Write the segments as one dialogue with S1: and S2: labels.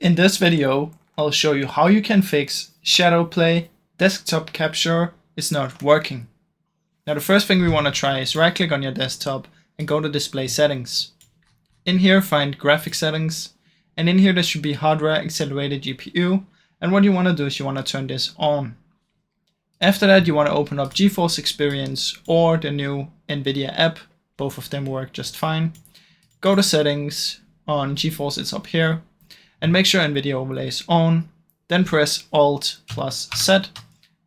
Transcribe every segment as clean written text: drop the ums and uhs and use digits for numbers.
S1: In this video, I'll show you how you can fix Shadowplay desktop capture is not working. Now the first thing we want to try is right click on your desktop and go to display settings. In here find graphic settings, and in here there should be hardware accelerated GPU, and what you want to do is you want to turn this on. After that you want to open up GeForce Experience or the new Nvidia app, both of them work just fine. Go to settings, on GeForce it's up here, and make sure Nvidia overlay is on, then press Alt plus Z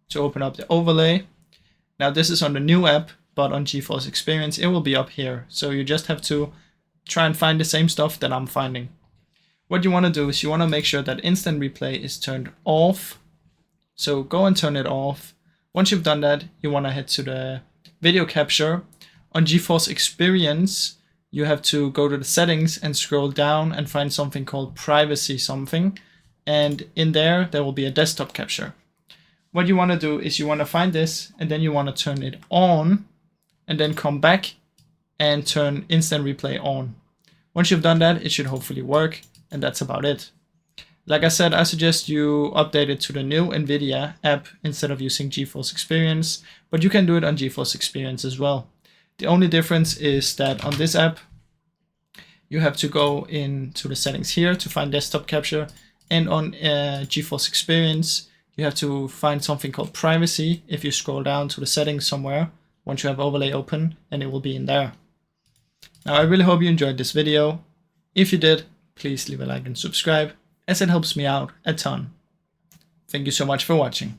S1: to open up the overlay. Now this is on the new app, but on GeForce Experience it will be up here, so you just have to try and find the same stuff that I'm finding. What you want to do is you want to make sure that instant replay is turned off, so go and turn it off. Once you've done that, you want to head to the video capture. On GeForce Experience you have to go to the settings and scroll down and find something called privacy something, and in there will be a desktop capture. What you want to do is you want to find this, and then you want to turn it on, and then come back and turn instant replay on. Once you've done that, it should hopefully work, and that's about it. Like I said, I suggest you update it to the new Nvidia app instead of using GeForce Experience, but you can do it on GeForce Experience as well. The only difference is that on this app, you have to go into the settings here to find desktop capture, and on GeForce Experience, you have to find something called privacy. If you scroll down to the settings somewhere, once you have overlay open, and it will be in there. Now I really hope you enjoyed this video. If you did, please leave a like and subscribe, as it helps me out a ton. Thank you so much for watching.